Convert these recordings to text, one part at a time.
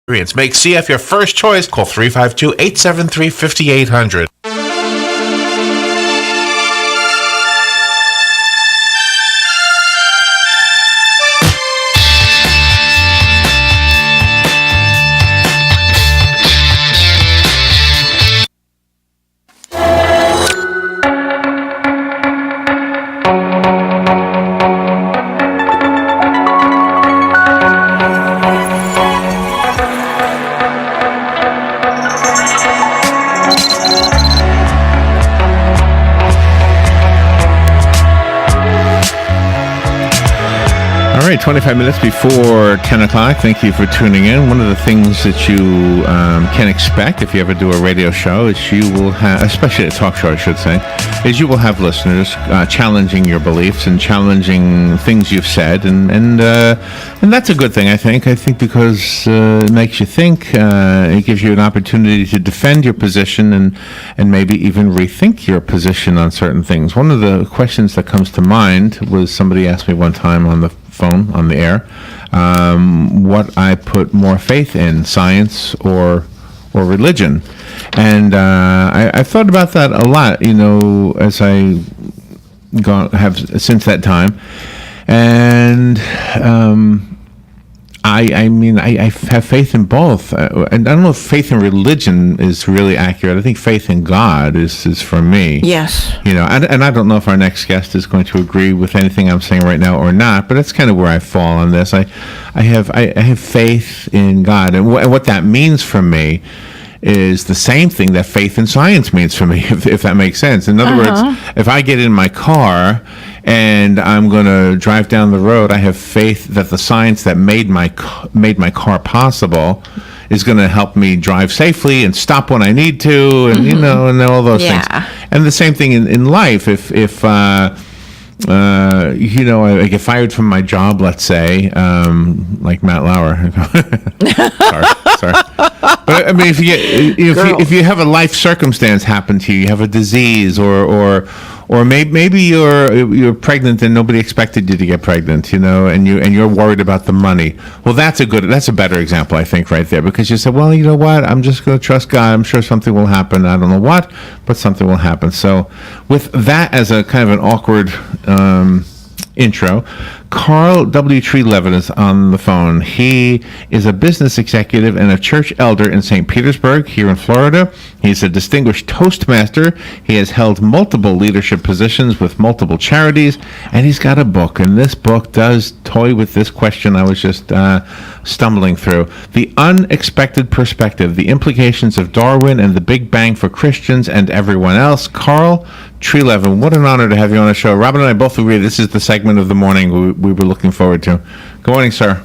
Make CF your first choice. Call 352-873-5800. All right, 25 minutes before 10 o'clock. Thank you for tuning in. One of the things that you can expect if you ever do a radio show is you will have, especially a talk show, I should say, is you will have listeners challenging your beliefs and challenging things you've said, and that's a good thing, I think. I think because it makes you think, it gives you an opportunity to defend your position and maybe even rethink your position on certain things. One of the questions that comes to mind was somebody asked me one time on the phone, on the air, what I put more faith in, science or religion. And I've thought about that a lot, as I have since that time. And I mean, I have faith in both. And I don't know if faith in religion is really accurate. I think faith in God is for me. Yes. And I don't know if our next guest is going to agree with anything I'm saying right now or not, but that's kind of where I fall on this. I have faith in God. And what that means for me is the same thing that faith in science means for me, if that makes sense. In other words, if I get in my car and I'm going to drive down the road, I have faith that the science that made my car possible is going to help me drive safely and stop when I need to, and and all those things. And the same thing in life. If I get fired from my job, let's say, like Matt Lauer. sorry. But I mean, if you have a life circumstance happen to you, you have a disease, or maybe you're pregnant and nobody expected you to get pregnant, and you're worried about the money. Well, that's a better example, I think, right there, because you said, well, you know what, I'm just going to trust God. I'm sure something will happen. I don't know what, but something will happen. So, with that as a kind of an awkward intro, Carl W. Treleaven is on the phone. He is a business executive and a church elder in St. Petersburg, here in Florida. He's a distinguished Toastmaster. He has held multiple leadership positions with multiple charities, and he's got a book. And this book does toy with this question I was just stumbling through. The Unexpected Perspective, the Implications of Darwin and the Big Bang for Christians and Everyone Else. Carl Treleaven, what an honor to have you on the show. Robin and I both agree this is the segment of the morning we were looking forward to. Good morning, sir.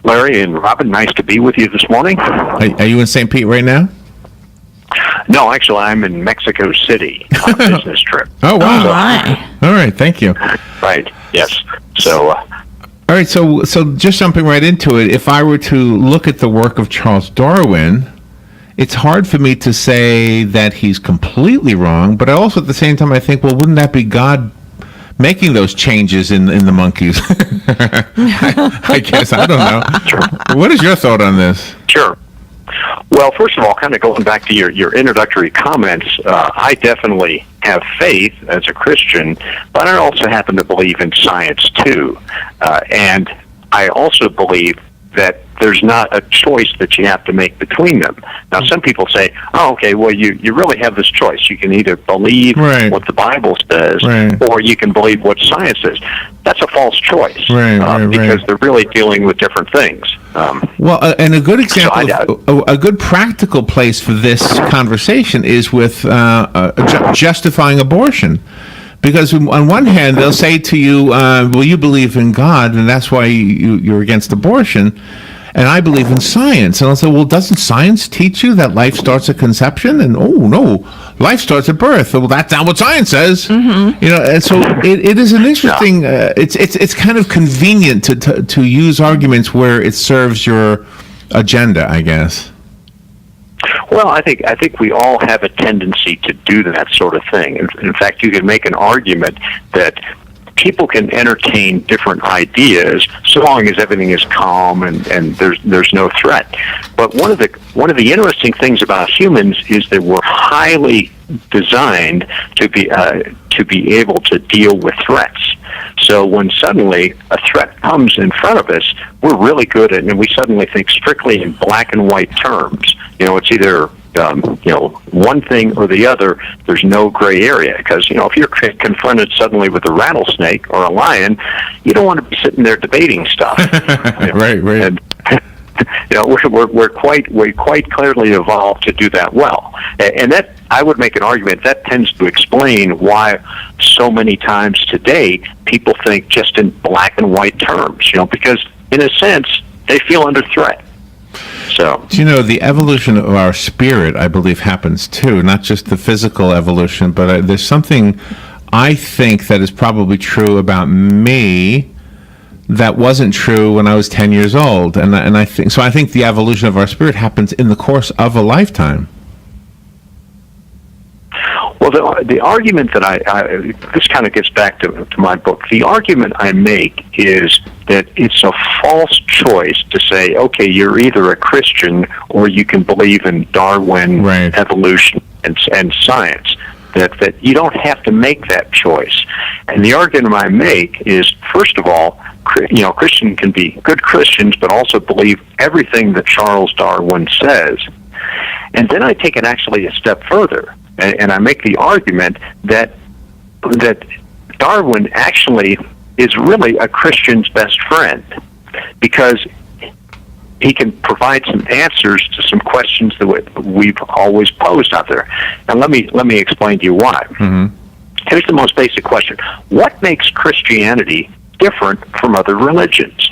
Larry and Robin, nice to be with you this morning. Are you in St. Pete right now? No, actually, I'm in Mexico City on a business trip. Oh, wow. All right, thank you. Right, yes. So... all right, so just jumping right into it, if I were to look at the work of Charles Darwin, it's hard for me to say that he's completely wrong, but also at the same time I think, well, wouldn't that be God making those changes in the monkeys? I guess, I don't know. Sure. What is your thought on this? Sure. Well, first of all, kind of going back to your introductory comments, I definitely have faith as a Christian, but I also happen to believe in science too. And I also believe that there's not a choice that you have to make between them. Now, some people say, oh, okay, well, you really have this choice. You can either believe what the Bible says, or you can believe what science says. That's a false choice, because they're really dealing with different things. And a good example, a good practical place for this conversation is with justifying abortion. Because on one hand, they'll say to you, well, you believe in God, and that's why you're against abortion, and I believe in science. And I'll say, well, doesn't science teach you that life starts at conception? And, oh, no, life starts at birth. Well, that's not what science says. Mm-hmm. And so it is an interesting, it's kind of convenient to use arguments where it serves your agenda, I guess. Well, I think we all have a tendency to do that sort of thing. In fact, you can make an argument that people can entertain different ideas so long as everything is calm and there's no threat. But one of the interesting things about humans is that we're highly designed to be able to deal with threats. So when suddenly a threat comes in front of us, we're really good at it, and we suddenly think strictly in black and white terms. It's either one thing or the other. There's no gray area, because if you're confronted suddenly with a rattlesnake or a lion, you don't want to be sitting there debating stuff. Right. And, we're quite clearly evolved to do that well, and that I would make an argument that tends to explain why so many times today people think just in black and white terms. Because in a sense they feel under threat. So, the evolution of our spirit, I believe, happens too, not just the physical evolution, but there's something I think that is probably true about me that wasn't true when I was 10 years old. And I think the evolution of our spirit happens in the course of a lifetime. Well, the argument that this kind of gets back to my book. The argument I make is that it's a false choice to say, okay, you're either a Christian or you can believe in Darwin, right, evolution, and science. That you don't have to make that choice. And the argument I make is, first of all, Christians can be good Christians, but also believe everything that Charles Darwin says. And then I take it actually a step further, and I make the argument that Darwin actually is really a Christian's best friend, because he can provide some answers to some questions that we've always posed out there. And let me explain to you why. Mm-hmm. Here's the most basic question: what makes Christianity different from other religions?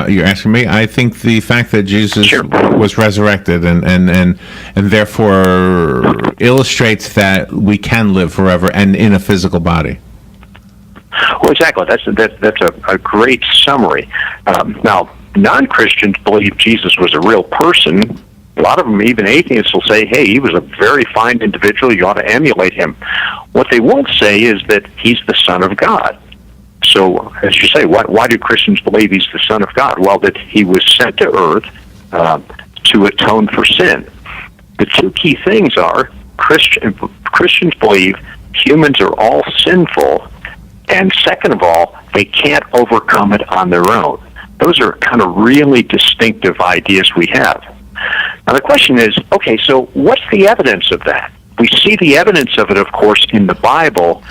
You're asking me? I think the fact that Jesus Sure. was resurrected and therefore illustrates that we can live forever and in a physical body. Well, exactly. That's a great summary. Now, non-Christians believe Jesus was a real person. A lot of them, even atheists, will say, hey, he was a very fine individual, you ought to emulate him. What they won't say is that he's the Son of God. So, as you say, why do Christians believe he's the Son of God? Well, that he was sent to earth to atone for sin. The two key things are Christians believe humans are all sinful, and second of all, they can't overcome it on their own. Those are kind of really distinctive ideas we have. Now the question is, okay, so what's the evidence of that? We see the evidence of it, of course, in the Bible,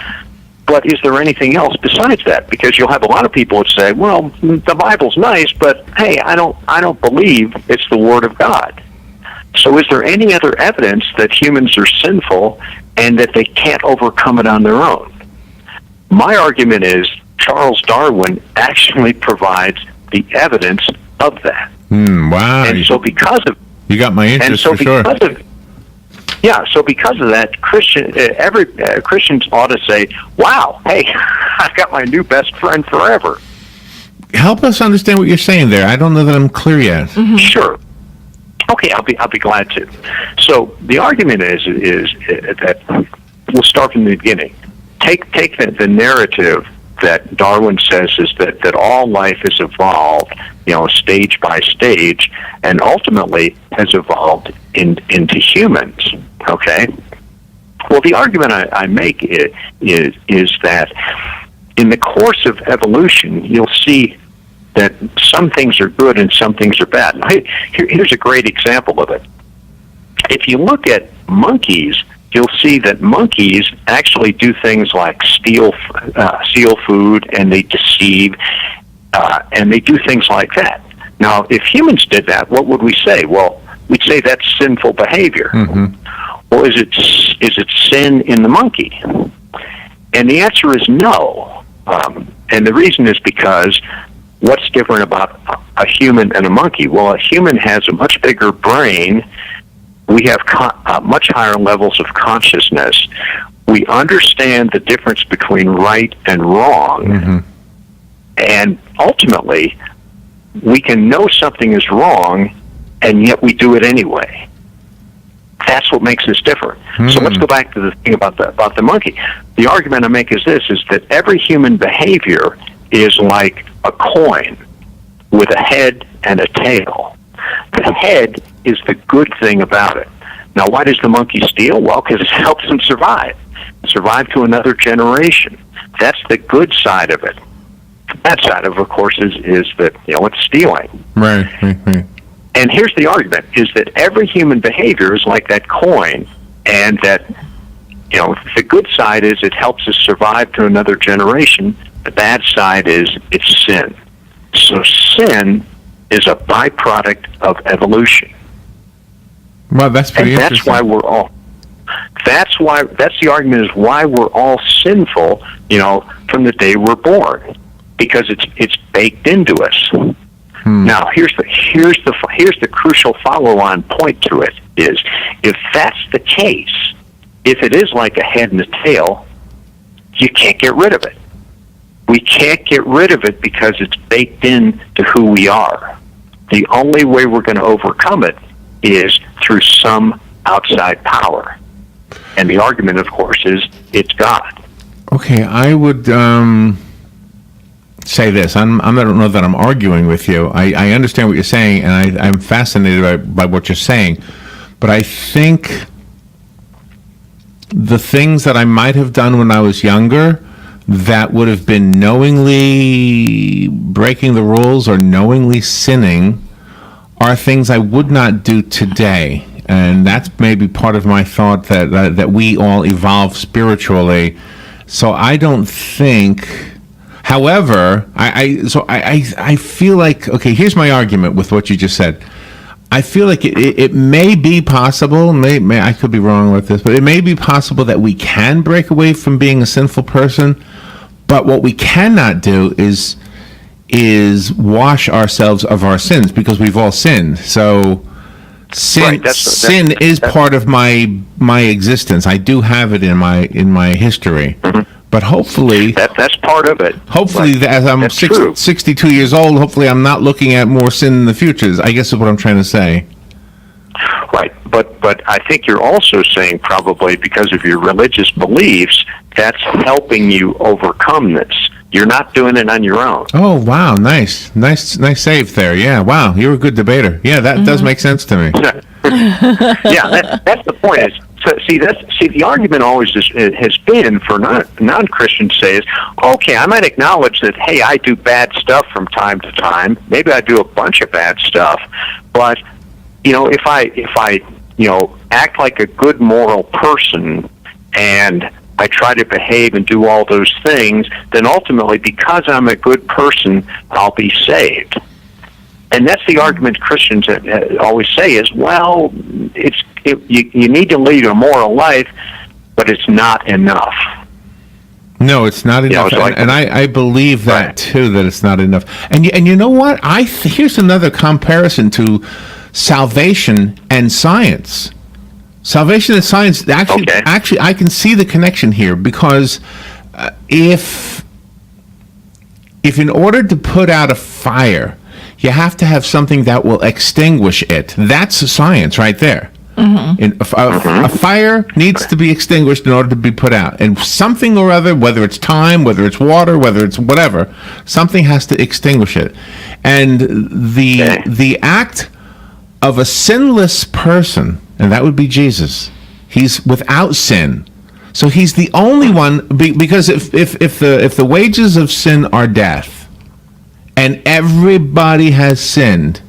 but is there anything else besides that? Because you'll have a lot of people that say, well, the Bible's nice, but hey, I don't believe it's the Word of God. So is there any other evidence that humans are sinful and that they can't overcome it on their own? My argument is Charles Darwin actually provides the evidence of that. Wow. And so because of... You got my interest for sure. So because of that, Christians ought to say, wow, hey, I've got my new best friend forever. Help us understand what you're saying there. I don't know that I'm clear yet. Mm-hmm. Sure. Okay, I'll be glad to. So the argument is that we'll start from the beginning. Take the narrative that Darwin says is that all life has evolved, stage by stage, and ultimately has evolved into humans. Okay. Well, the argument I make is that in the course of evolution, you'll see that some things are good and some things are bad. Here's a great example of it. If you look at monkeys, you'll see that monkeys actually do things like steal food, and they deceive, and they do things like that. Now, if humans did that, what would we say? Well, we'd say that's sinful behavior. Mm-hmm. Well, is it sin in the monkey? And the answer is no. And the reason is because what's different about a human and a monkey? Well, a human has a much bigger brain. We have much higher levels of consciousness. We understand the difference between right and wrong. Mm-hmm. And ultimately, we can know something is wrong, and yet we do it anyway. That's what makes us different. Mm-hmm. So let's go back to the thing about the monkey. the argument I make is this, is that every human behavior is like a coin with a head and a tail. The head is the good thing about it. Now, why does the monkey steal? Well, because it helps him survive to another generation. That's the good side of it. The bad side of course, is that, it's stealing. Right. And here's the argument, is that every human behavior is like that coin, and that, the good side is it helps us survive to another generation. The bad side is it's sin. So sin is a byproduct of evolution. Well, that's pretty and interesting. That's the argument, is why we're all sinful, from the day we're born, because it's baked into us. Now, here's the crucial follow-on point to it, is if that's the case, if it is like a head and a tail, you can't get rid of it. We can't get rid of it because it's baked into who we are. The only way we're going to overcome it is through some outside power. And the argument, of course, is it's God. Okay, I would say this. I don't know that I'm arguing with you. I understand what you're saying, and I'm fascinated by what you're saying. But I think the things that I might have done when I was younger that would have been knowingly breaking the rules or knowingly sinning are things I would not do today. And that's maybe part of my thought that we all evolve spiritually. So I don't think. However, I feel like, okay, here's my argument with what you just said. I feel like it may be possible, I could be wrong with this, but it may be possible that we can break away from being a sinful person, but what we cannot do is wash ourselves of our sins, because we've all sinned. So sin is part of my existence. I do have it in my history. Mm-hmm. But hopefully that's part of it. Hopefully, as I'm 62 years old, hopefully I'm not looking at more sin in the future. I guess is what I'm trying to say. Right, but I think you're also saying, probably because of your religious beliefs, that's helping you overcome this. You're not doing it on your own. Oh, wow, nice save there. Yeah, wow, you're a good debater. Yeah, that does make sense to me. Yeah, that's the point. The argument always has been for non-Christians is, okay, I might acknowledge that, hey, I do bad stuff from time to time. Maybe I do a bunch of bad stuff, but if I act like a good moral person and I try to behave and do all those things, then ultimately, because I'm a good person, I'll be saved. And that's the argument Christians always say is, well, you need to lead a moral life, but it's not enough. No, it's not enough, and I believe that right. too. That it's not enough. And you know what? Here's another comparison to salvation and science. Salvation and science. Actually, I can see the connection here, because if in order to put out a fire, you have to have something that will extinguish it. That's science right there. Mm-hmm. A fire needs to be extinguished in order to be put out. And something or other, whether it's time, whether it's water, whether it's whatever, something has to extinguish it. And the act of a sinless person, and that would be Jesus, he's without sin. So he's the only one, because if the wages of sin are death, and everybody has sinned,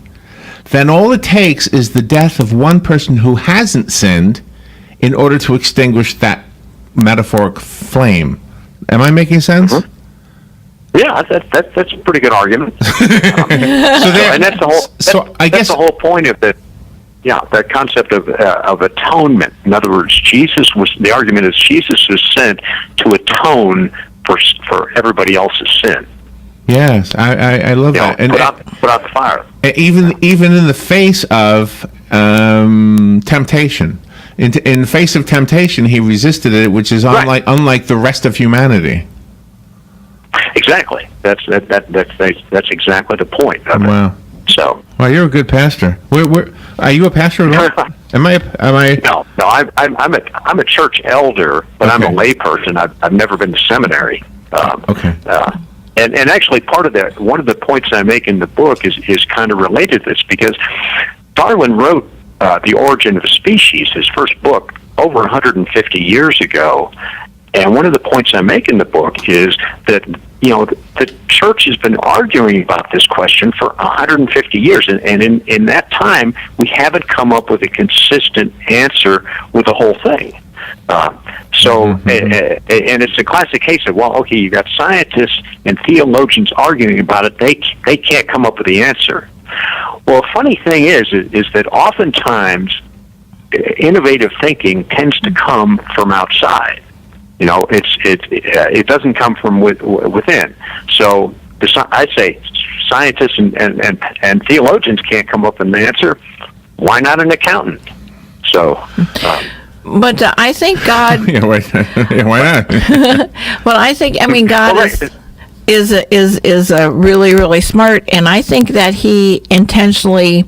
then all it takes is the death of one person who hasn't sinned in order to extinguish that metaphoric flame. Am I making sense? Mm-hmm. Yeah, that's a pretty good argument. And that's the whole. That's the whole point of it. Yeah, that concept of atonement. In other words, the argument is Jesus was sent to atone for everybody else's sin. Yes, I love that. And put out the fire. Even in the face of temptation, in the face of temptation, he resisted it, which is unlike the rest of humanity. Exactly. That's exactly the point of it. Wow. So Well, you're a good pastor. Where are you a pastor at all? Am I? No. I'm a church elder, but I'm a layperson. I've never been to seminary. Okay. And actually, one of the points I make in the book is kind of related to this, because Darwin wrote The Origin of Species, his first book, over 150 years ago. And one of the points I make in the book is that, the church has been arguing about this question for 150 years. And in that time, we haven't come up with a consistent answer with the whole thing. And it's a classic case of, you got scientists and theologians arguing about it. They can't come up with the answer. Well, the funny thing is that oftentimes innovative thinking tends to come from outside. It doesn't come from within. So I say scientists and theologians can't come up with an answer. Why not an accountant? So. But I think God. Why not? Well, God is really, really smart, and I think that He intentionally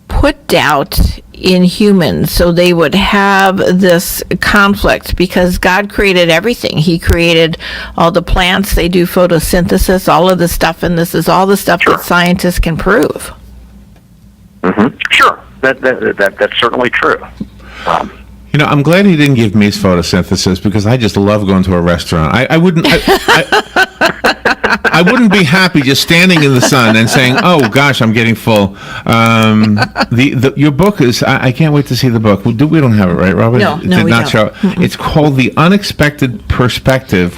put doubt in humans so they would have this conflict, because God created everything. He created all the plants, they do photosynthesis, all of the stuff, and this is all the stuff that scientists can prove. Mm-hmm. Sure, that's certainly true. I'm glad he didn't give me photosynthesis, because I just love going to a restaurant. I wouldn't. I wouldn't be happy just standing in the sun and saying, "Oh gosh, I'm getting full." Your book is. I can't wait to see the book. We don't have it, right, Robert? No, we don't. Show. It's called The Unexpected Perspective.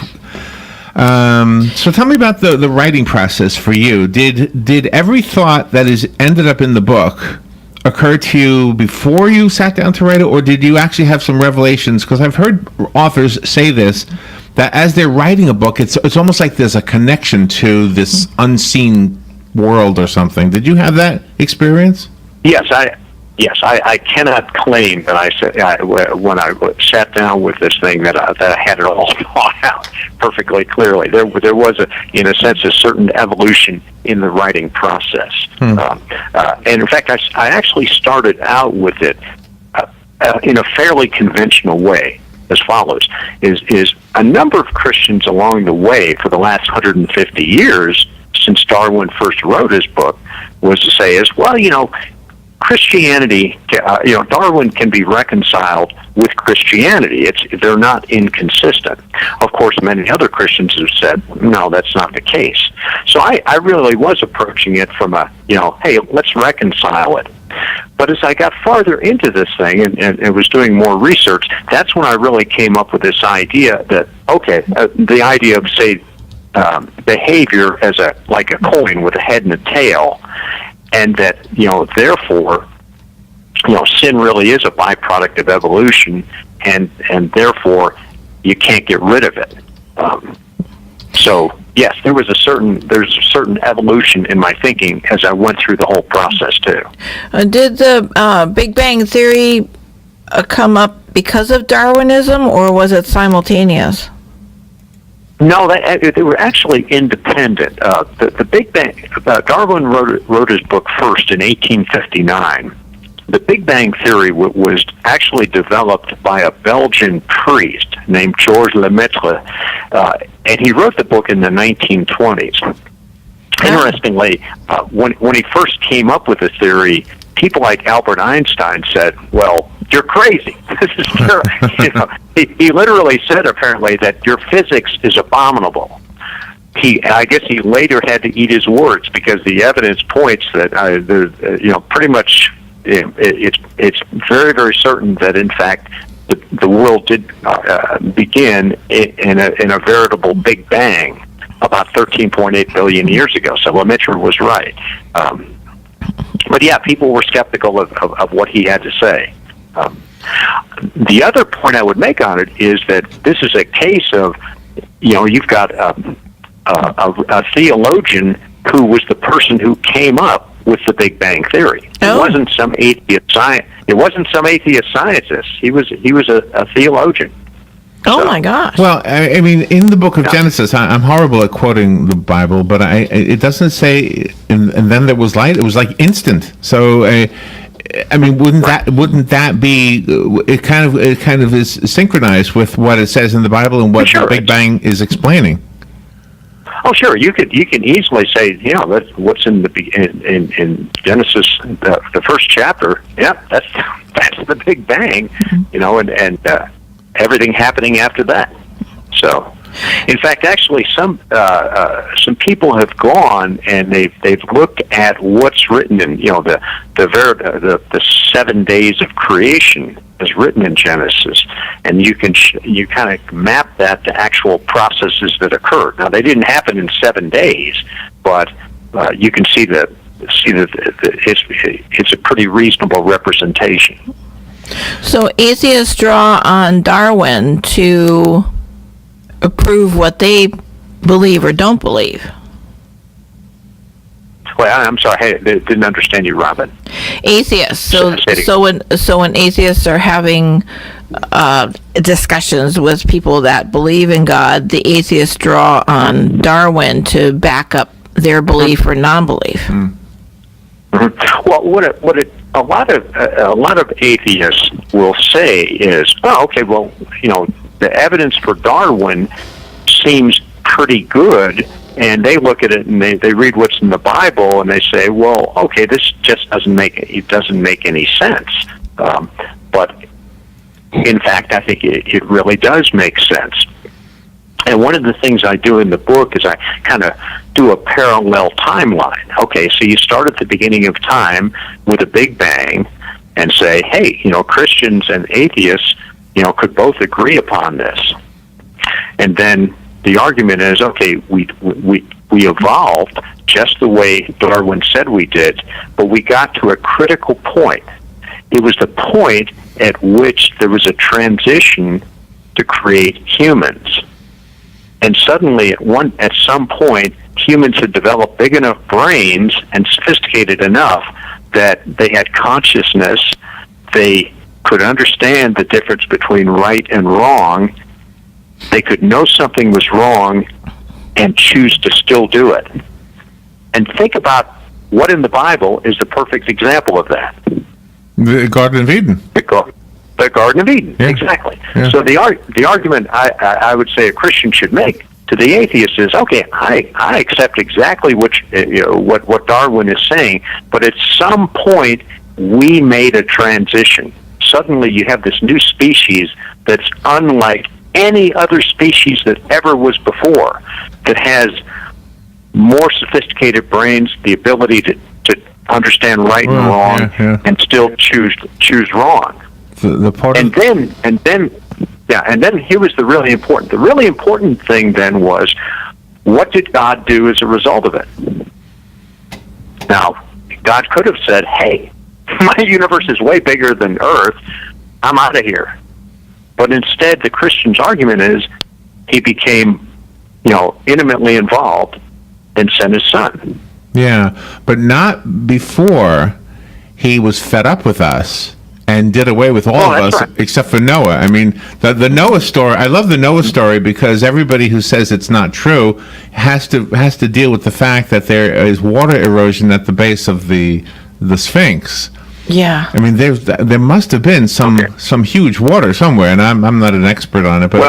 So tell me about the writing process for you. Did every thought that is ended up in the book occur to you before you sat down to write it, or did you actually have some revelations? Because I've heard authors say this, that as they're writing a book, it's almost like there's a connection to this unseen world or something. Did you have that experience? Yes, I cannot claim that I said when I sat down with this thing that I had it all thought out perfectly clearly. There was in a sense, a certain evolution in the writing process, and in fact, I actually started out with it in a fairly conventional way, as follows: is a number of Christians along the way for the last 150 years since Darwin first wrote his book was to say Christianity, Darwin can be reconciled with Christianity. They're not inconsistent. Of course, many other Christians have said, no, that's not the case. So I really was approaching it from hey, let's reconcile it. But as I got farther into this thing and was doing more research, that's when I really came up with this idea that, the idea of, say, behavior as like a coin with a head and a tail, and that, therefore, sin really is a byproduct of evolution, and therefore you can't get rid of it. So yes, there's a certain evolution in my thinking as I went through the whole process too. Did the Big Bang Theory come up because of Darwinism, or was it simultaneous? No, they were actually independent. The Big Bang, Darwin wrote his book first in 1859. The Big Bang Theory was actually developed by a Belgian priest named Georges Lemaitre, and he wrote the book in the 1920s. Interestingly, when he first came up with the theory, people like Albert Einstein said, well, you're crazy. This is he literally said, apparently, that your physics is abominable. I guess he later had to eat his words, because the evidence points that pretty much it's very, very certain that in fact the world did begin in a veritable Big Bang about 13.8 billion years ago. So Lemaitre was right. But yeah, people were skeptical of what he had to say. The other point I would make on it is that this is a case of, you've got a theologian who was the person who came up with the Big Bang Theory. It wasn't some atheist scientist. He was a theologian. Oh my gosh. Well, I mean, in the book of Genesis, I'm horrible at quoting the Bible, but it doesn't say, and then there was light. It was like instant. So, I mean, wouldn't that be? It kind of is synchronized with what it says in the Bible and what the Big Bang is explaining. Oh, sure. You can easily say, that's what's in in Genesis, the first chapter. Yeah, that's the Big Bang. And everything happening after that. So, in fact, actually, some people have gone and they've looked at what's written in the 7 days of creation is written in Genesis, and you kind of map that to actual processes that occurred. Now, they didn't happen in 7 days, but you can see that it's a pretty reasonable representation. So atheists draw on Darwin to approve what they believe or don't believe. Well, I'm sorry, I didn't understand you, Robin. Atheists. So when atheists are having discussions with people that believe in God, the atheists draw on Darwin to back up their belief or non-belief. Mm-hmm. Well, a lot of atheists will say is, the evidence for Darwin seems pretty good, and they look at it and they read what's in the Bible and they say, well, okay, this just doesn't make any sense. But in fact, I think it really does make sense. And one of the things I do in the book is I kind of do a parallel timeline. Okay, so you start at the beginning of time with a Big Bang and say, hey, Christians and atheists, could both agree upon this. And then the argument is, okay, we evolved just the way Darwin said we did, but we got to a critical point. It was the point at which there was a transition to create humans. And suddenly, at some point, humans had developed big enough brains and sophisticated enough that they had consciousness. They could understand the difference between right and wrong. They could know something was wrong and choose to still do it. And think about what in the Bible is the perfect example of that. The Garden of Eden. The Garden of Eden, yeah. Exactly. Yeah. So the argument I would say a Christian should make to the atheist is, okay, I accept exactly what Darwin is saying, but at some point we made a transition. Suddenly you have this new species that's unlike any other species that ever was before, that has more sophisticated brains, the ability to understand right and wrong, and still choose wrong. And then here was the really important. The really important thing then was, what did God do as a result of it? Now, God could have said, "Hey, my universe is way bigger than Earth. I'm out of here." But instead, the Christian's argument is, he became, intimately involved and sent his son. Yeah, but not before he was fed up with us and did away with all of us, right, except for Noah. I mean, the Noah story, I love the Noah story because everybody who says it's not true has to deal with the fact that there is water erosion at the base of the Sphinx. Yeah. I mean, there must have been some huge water somewhere, and I'm not an expert on it, but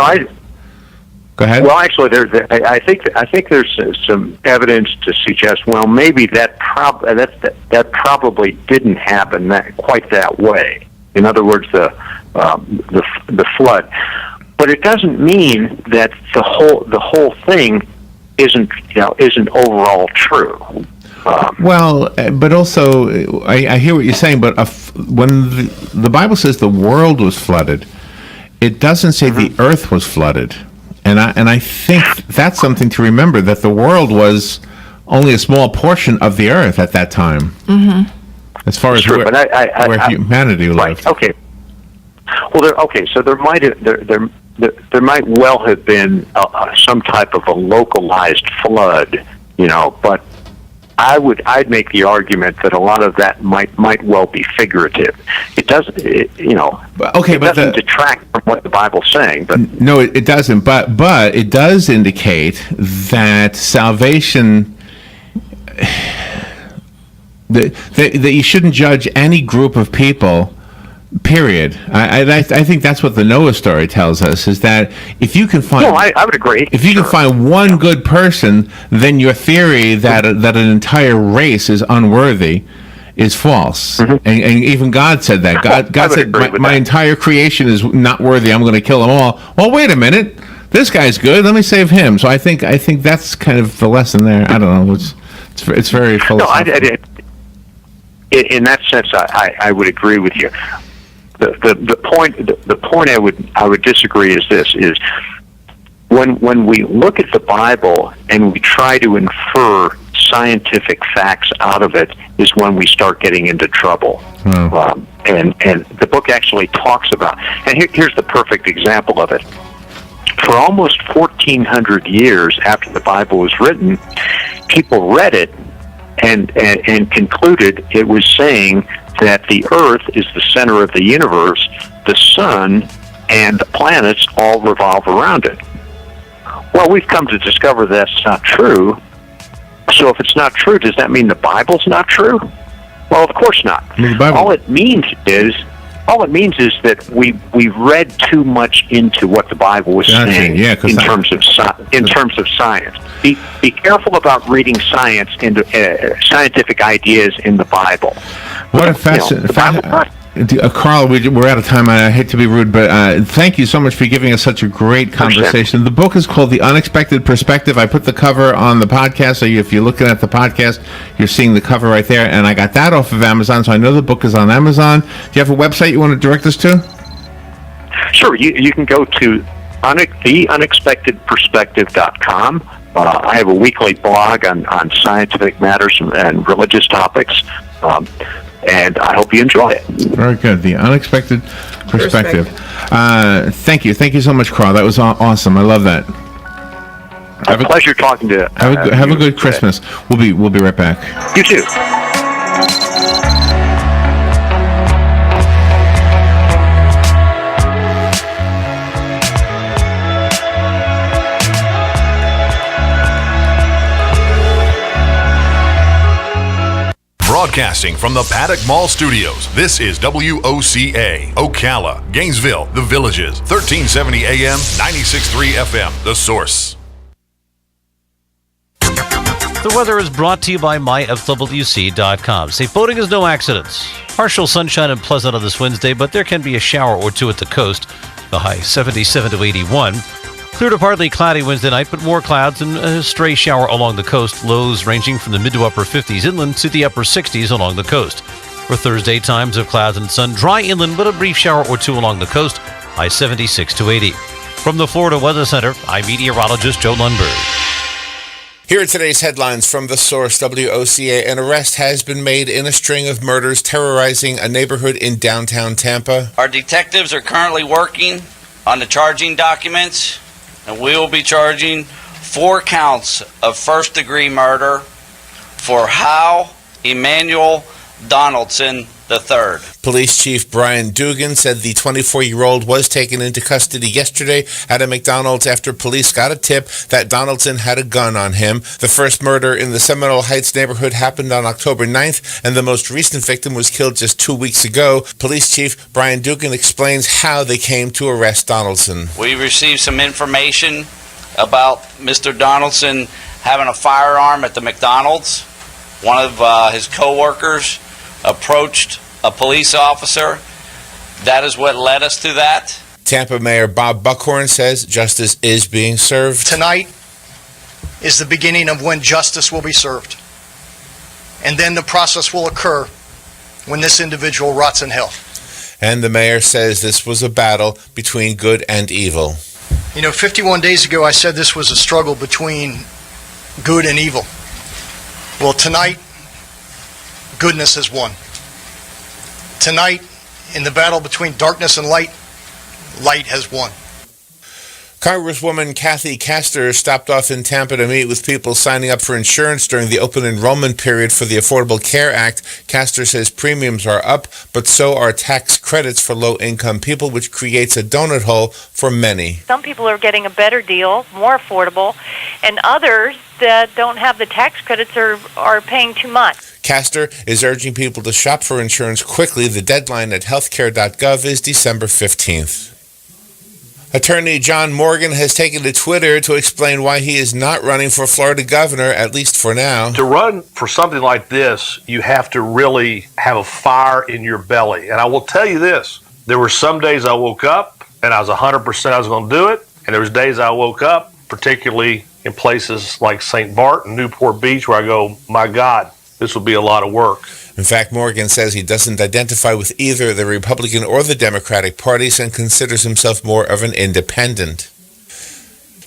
go ahead. Well, actually, I think there's some evidence to suggest, well, maybe that probably didn't happen quite that way. In other words, the flood. But it doesn't mean that the whole thing isn't overall true. But also, I hear what you're saying, but when the Bible says the world was flooded, it doesn't say the earth was flooded. And I think that's something to remember, that the world was only a small portion of the earth at that time. Mm-hmm. As far as where humanity lived. Right, okay. Well, so there might well have been some type of a localized flood, but I'd make the argument that a lot of that might well be figurative. It doesn't, it doesn't detract from what the Bible's saying. But no, it doesn't. But it does indicate that salvation, that you shouldn't judge any group of people. Period. I think that's what the Noah story tells us, is that if you can find... No, I would agree. If you can find one good person, then your theory that an entire race is unworthy is false. And even God said that. God said, my entire creation is not worthy. I'm going to kill them all. Well, wait a minute. This guy's good. Let me save him. So I think that's kind of the lesson there. I don't know. It's very philosophical. No, in that sense, I would agree with you. The point I would disagree is this: is when we look at the Bible and we try to infer scientific facts out of it, is when we start getting into trouble. And the book actually talks about. And here's the perfect example of it. For almost 1,400 years after the Bible was written, people read it and concluded it was saying that the Earth is the center of the universe, the sun and the planets all revolve around it. Well, we've come to discover that's not true. So if it's not true, does that mean the Bible's not true? Well, of course not. All it means is that we read too much into what the Bible was saying in terms of science. Be careful about reading science into scientific ideas in the Bible. What a fascinating... Carl, we're out of time. I hate to be rude, but thank you so much for giving us such a great conversation. The book is called The Unexpected Perspective. I put the cover on the podcast, so if you're looking at the podcast, you're seeing the cover right there, and I got that off of Amazon, so I know the book is on Amazon. Do you have a website you want to direct us to? Sure. You can go to theunexpectedperspective.com. I have a weekly blog on scientific matters and religious topics. And I hope you enjoy it. Very good. The Unexpected Perspective. Thank you. Thank you so much, Carl. That was awesome. I love that. A pleasure talking to you. Have a good Christmas. We'll be right back. You too. Broadcasting from the Paddock Mall Studios, this is WOCA, Ocala, Gainesville, The Villages, 1370 AM, 96.3 FM, The Source. The weather is brought to you by myfwc.com. Safe boating is no accidents. Partial sunshine and pleasant on this Wednesday, but there can be a shower or two at the coast. The high 77 to 81. Clear to partly cloudy Wednesday night, but more clouds and a stray shower along the coast. Lows ranging from the mid to upper 50s inland to the upper 60s along the coast. For Thursday, times of clouds and sun. Dry inland, but a brief shower or two along the coast. High 76 to 80. From the Florida Weather Center, I'm meteorologist Joe Lundberg. Here are today's headlines from The Source, WOCA. An arrest has been made in a string of murders terrorizing a neighborhood in downtown Tampa. Our detectives are currently working on the charging documents, and we will be charging 4 counts of first-degree murder for Hal Emmanuel Donaldson III. Police Chief Brian Dugan said the 24-year-old was taken into custody yesterday at a McDonald's after police got a tip that Donaldson had a gun on him. The first murder in the Seminole Heights neighborhood happened on October 9th, and the most recent victim was killed just 2 weeks ago. Police Chief Brian Dugan explains how they came to arrest Donaldson. We received some information about Mr. Donaldson having a firearm at the McDonald's. One of his co-workers approached a police officer. That is what led us to that. Tampa Mayor Bob Buckhorn says justice is being served. Tonight is the beginning of when justice will be served. And then the process will occur when this individual rots in hell. And the mayor says this was a battle between good and evil. 51 days ago I said this was a struggle between good and evil. Well, tonight, goodness has won. Tonight, in the battle between darkness and light, light has won. Congresswoman Kathy Castor stopped off in Tampa to meet with people signing up for insurance during the open enrollment period for the Affordable Care Act. Castor says premiums are up, but so are tax credits for low-income people, which creates a donut hole for many. Some people are getting a better deal, more affordable, and others that don't have the tax credits are paying too much. Castor is urging people to shop for insurance quickly. The deadline at healthcare.gov is December 15th. Attorney John Morgan has taken to Twitter to explain why he is not running for Florida governor, at least for now. To run for something like this, you have to really have a fire in your belly. And I will tell you this, there were some days I woke up and I was 100% I was going to do it. And there was days I woke up, particularly in places like St. Bart and Newport Beach, where I go, my God, this will be a lot of work. In fact, Morgan says he doesn't identify with either the Republican or the Democratic parties and considers himself more of an independent.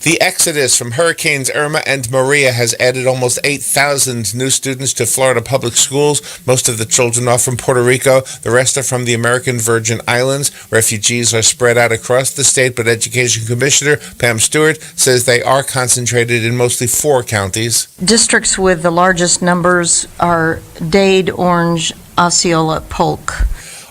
The exodus from Hurricanes Irma and Maria has added almost 8,000 new students to Florida public schools. Most of the children are from Puerto Rico. The rest are from the American Virgin Islands. Refugees are spread out across the state, but Education Commissioner Pam Stewart says they are concentrated in mostly 4 counties. Districts with the largest numbers are Dade, Orange, Osceola, Polk.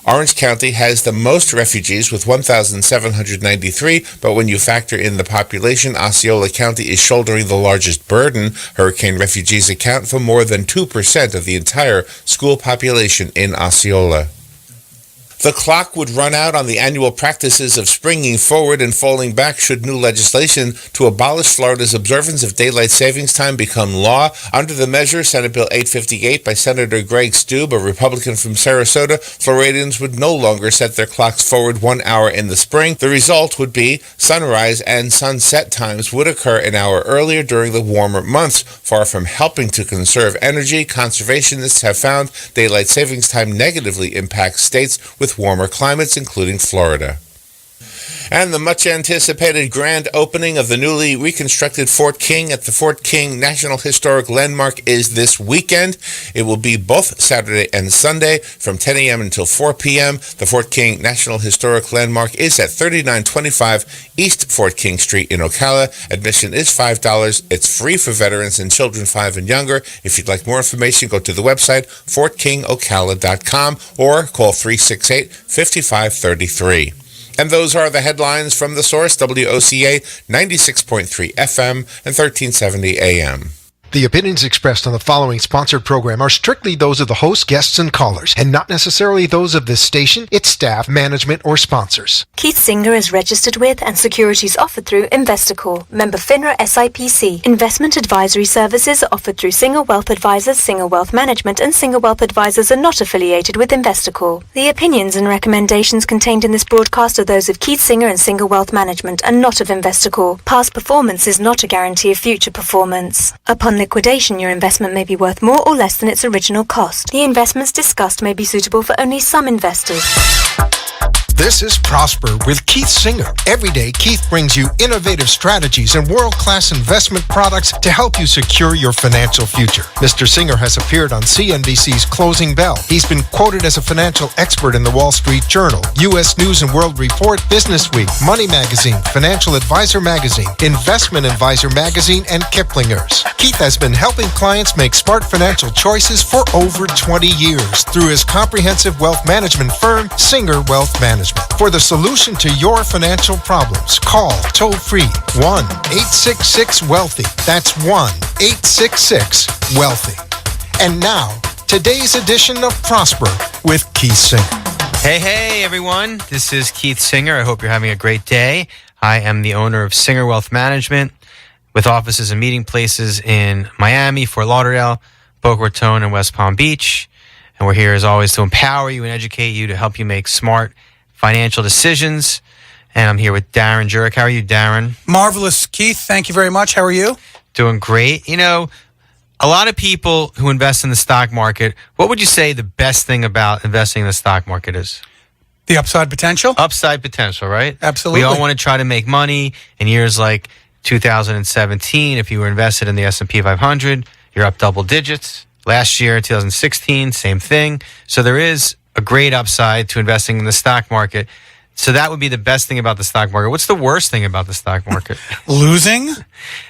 Orange County has the most refugees with 1,793, but when you factor in the population, Osceola County is shouldering the largest burden. Hurricane refugees account for more than 2% of the entire school population in Osceola. The clock would run out on the annual practices of springing forward and falling back should new legislation to abolish Florida's observance of daylight savings time become law. Under the measure, Senate Bill 858 by Senator Greg Stube, a Republican from Sarasota, Floridians would no longer set their clocks forward 1 hour in the spring. The result would be sunrise and sunset times would occur an hour earlier during the warmer months. Far from helping to conserve energy, conservationists have found daylight savings time negatively impacts states with warmer climates, including Florida. And the much-anticipated grand opening of the newly reconstructed Fort King at the Fort King National Historic Landmark is this weekend. It will be both Saturday and Sunday from 10 a.m. until 4 p.m. The Fort King National Historic Landmark is at 3925 East Fort King Street in Ocala. Admission is $5. It's free for veterans and children 5 and younger. If you'd like more information, go to the website fortkingocala.com or call 368-5533. And those are the headlines from The Source, WOCA 96.3 FM and 1370 AM. The opinions expressed on the following sponsored program are strictly those of the host, guests, and callers, and not necessarily those of this station, its staff, management, or sponsors. Keith Singer is registered with and securities offered through Investacor, member FINRA SIPC. Investment advisory services are offered through Singer Wealth Advisors, Singer Wealth Management, and Singer Wealth Advisors are not affiliated with Investacor. The opinions and recommendations contained in this broadcast are those of Keith Singer and Singer Wealth Management and not of Investacor. Past performance is not a guarantee of future performance. Upon liquidation, your investment may be worth more or less than its original cost. The investments discussed may be suitable for only some investors. This is Prosper with Keith Singer. Every day, Keith brings you innovative strategies and world-class investment products to help you secure your financial future. Mr. Singer has appeared on CNBC's Closing Bell. He's been quoted as a financial expert in the Wall Street Journal, U.S. News and World Report, Business Week, Money Magazine, Financial Advisor Magazine, Investment Advisor Magazine, and Kiplinger's. Keith has been helping clients make smart financial choices for over 20 years through his comprehensive wealth management firm, Singer Wealth Management. For the solution to your financial problems, call toll-free 1-866-WEALTHY. That's 1-866-WEALTHY. And now, today's edition of Prosper with Keith Singer. Hey, everyone. This is Keith Singer. I hope you're having a great day. I am the owner of Singer Wealth Management with offices and meeting places in Miami, Fort Lauderdale, Boca Raton, and West Palm Beach. And we're here, as always, to empower you and educate you to help you make smart financial decisions. And I'm here with Darren Jurek. How are you, Darren? Marvelous, Keith. Thank you very much. How are you? Doing great. You know, a lot of people who invest in the stock market, what would you say the best thing about investing in the stock market is? The upside potential? Upside potential, right? Absolutely. We all want to try to make money. In years like 2017, if you were invested in the S&P 500, you're up double digits. Last year, 2016, same thing. So there is a great upside to investing in the stock market. So that would be the best thing about the stock market. What's the worst thing about the stock market? Losing?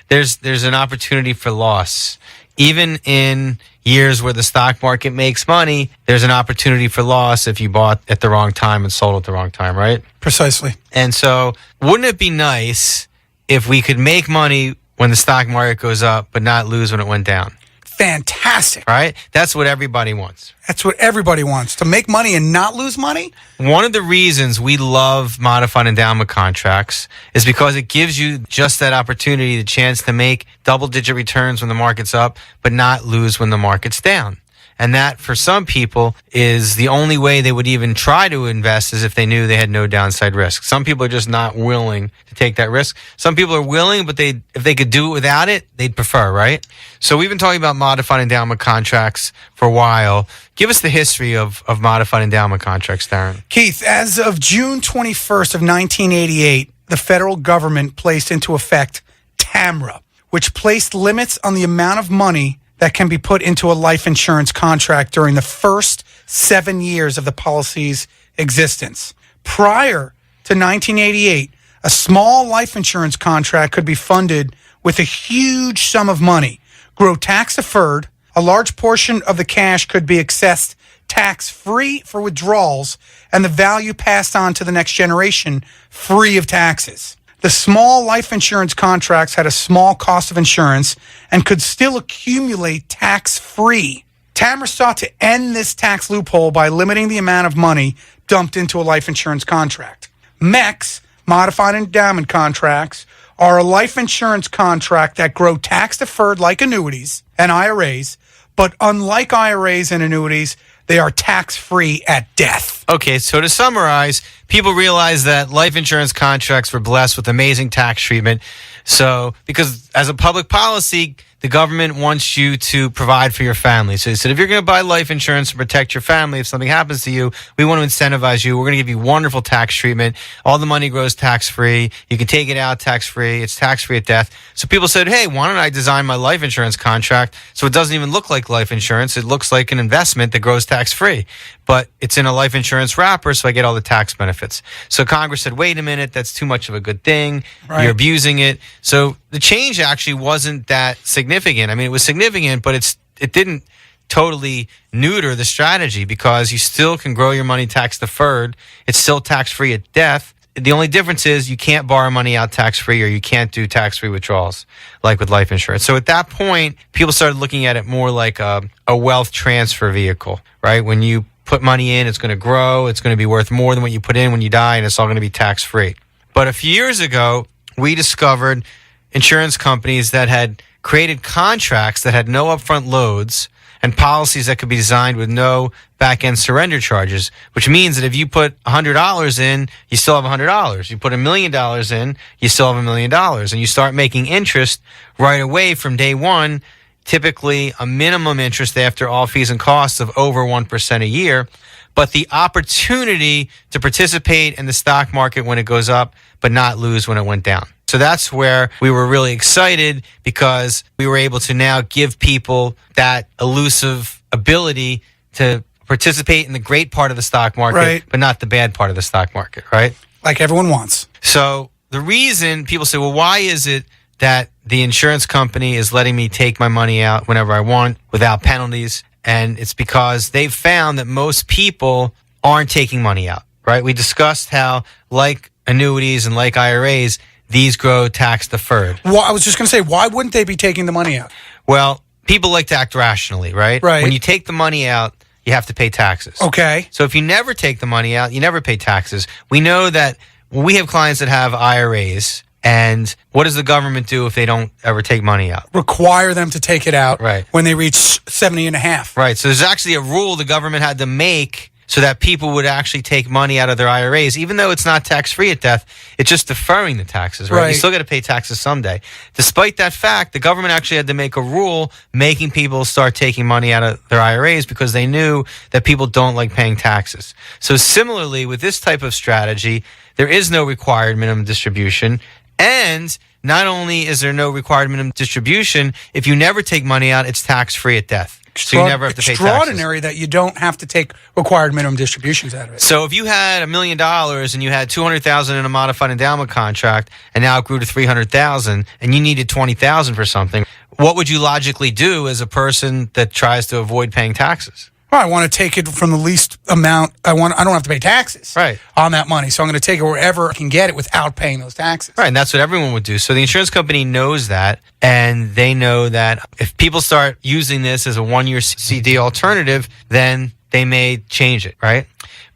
There's an opportunity for loss. Even in years where the stock market makes money, there's an opportunity for loss if you bought at the wrong time and sold at the wrong time, right? Precisely. And so wouldn't it be nice if we could make money when the stock market goes up but not lose when it went down? Fantastic. Right? That's what everybody wants. That's what everybody wants. To make money and not lose money? One of the reasons we love modified endowment contracts is because it gives you just that opportunity, the chance to make double-digit returns when the market's up, but not lose when the market's down. And that, for some people, is the only way they would even try to invest is if they knew they had no downside risk. Some people are just not willing to take that risk. Some people are willing, but if they could do it without it, they'd prefer, right? So we've been talking about modified endowment contracts for a while. Give us the history of modified endowment contracts, Darren. Keith, as of June 21st of 1988, the federal government placed into effect TAMRA, which placed limits on the amount of money that can be put into a life insurance contract during the first 7 years of the policy's existence. Prior to 1988, a small life insurance contract could be funded with a huge sum of money, grow tax-deferred. A large portion of the cash could be accessed tax-free for withdrawals, and the value passed on to the next generation free of taxes. The small life insurance contracts had a small cost of insurance and could still accumulate tax-free. TAMRA sought to end this tax loophole by limiting the amount of money dumped into a life insurance contract. MECs, modified endowment contracts, are a life insurance contract that grow tax-deferred like annuities and IRAs, but unlike IRAs and annuities, they are tax-free at death. Okay, so to summarize, people realize that life insurance contracts were blessed with amazing tax treatment. So, because as a public policy, the government wants you to provide for your family. So they said, if you're going to buy life insurance to protect your family, if something happens to you, we want to incentivize you. We're going to give you wonderful tax treatment. All the money grows tax-free. You can take it out tax-free. It's tax-free at death. So people said, hey, why don't I design my life insurance contract so it doesn't even look like life insurance. It looks like an investment that grows tax-free. But it's in a life insurance wrapper, so I get all the tax benefits. So Congress said, wait a minute, that's too much of a good thing. Right. You're abusing it. So the change actually wasn't that significant. I mean, it was significant, but it didn't totally neuter the strategy because you still can grow your money tax deferred. It's still tax-free at death. The only difference is you can't borrow money out tax-free or you can't do tax-free withdrawals like with life insurance. So at that point, people started looking at it more like a wealth transfer vehicle, right? When you put money in, it's going to grow. It's going to be worth more than what you put in when you die, and it's all going to be tax-free. But a few years ago, we discovered insurance companies that had created contracts that had no upfront loads and policies that could be designed with no back-end surrender charges, which means that if you put $100 in, you still have $100. You put $1 million in, you still have $1 million. And you start making interest right away from day one, typically a minimum interest after all fees and costs of over 1% a year, but the opportunity to participate in the stock market when it goes up, but not lose when it went down. So that's where we were really excited because we were able to now give people that elusive ability to participate in the great part of the stock market, right, but not the bad part of the stock market, right? Like everyone wants. So the reason people say, well, why is it that the insurance company is letting me take my money out whenever I want without penalties? And it's because they've found that most people aren't taking money out, right? We discussed how, like annuities and like IRAs, these grow tax deferred. Well, I was just going to say, why wouldn't they be taking the money out? Well, people like to act rationally, right? Right. When you take the money out, you have to pay taxes. Okay. So if you never take the money out, you never pay taxes. We know that we have clients that have IRAs. And what does the government do if they don't ever take money out? Require them to take it out right when they reach 70 and a half. Right. So there's actually a rule the government had to make so that people would actually take money out of their IRAs, even though it's not tax-free at death. It's just deferring the taxes, right? You still got to pay taxes someday. Despite that fact, the government actually had to make a rule making people start taking money out of their IRAs because they knew that people don't like paying taxes. So similarly, with this type of strategy, there is no required minimum distribution. And not only is there no required minimum distribution, if you never take money out, it's tax-free at death. So you never have to pay taxes. Extraordinary that you don't have to take required minimum distributions out of it. So if you had $1 million and you had $200,000 in a modified endowment contract, and now it grew to $300,000, and you needed $20,000 for something, what would you logically do as a person that tries to avoid paying taxes? Well, I want to take it from the least amount. I don't have to pay taxes on that money, so I'm going to take it wherever I can get it without paying those taxes. Right, and that's what everyone would do. So the insurance company knows that, and they know that if people start using this as a one-year CD alternative, then they may change it, right?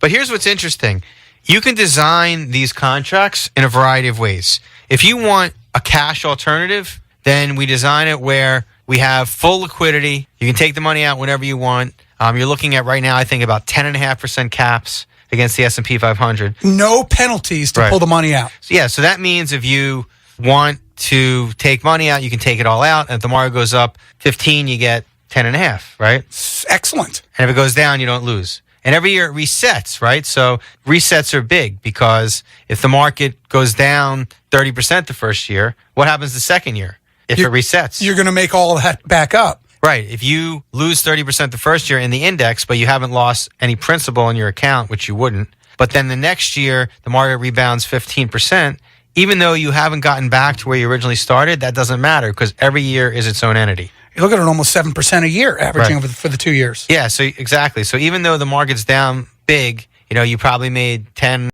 But here's what's interesting. You can design these contracts in a variety of ways. If you want a cash alternative, then we design it where we have full liquidity. You can take the money out whenever you want. You're looking at right now, I think, about 10.5% caps against the S&P 500. No penalties to pull the money out. So that means if you want to take money out, you can take it all out. And if the market goes up 15, you get 10.5, right? Excellent. And if it goes down, you don't lose. And every year it resets, right? So resets are big because if the market goes down 30% the first year, what happens the second year if it resets? You're going to make all that back up. Right. If you lose 30% the first year in the index, but you haven't lost any principal in your account, which you wouldn't, but then the next year the market rebounds 15%, even though you haven't gotten back to where you originally started, that doesn't matter because every year is its own entity. You look at it almost 7% a year, averaging for the 2 years. Yeah, so exactly. So even though the market's down big, you probably made 10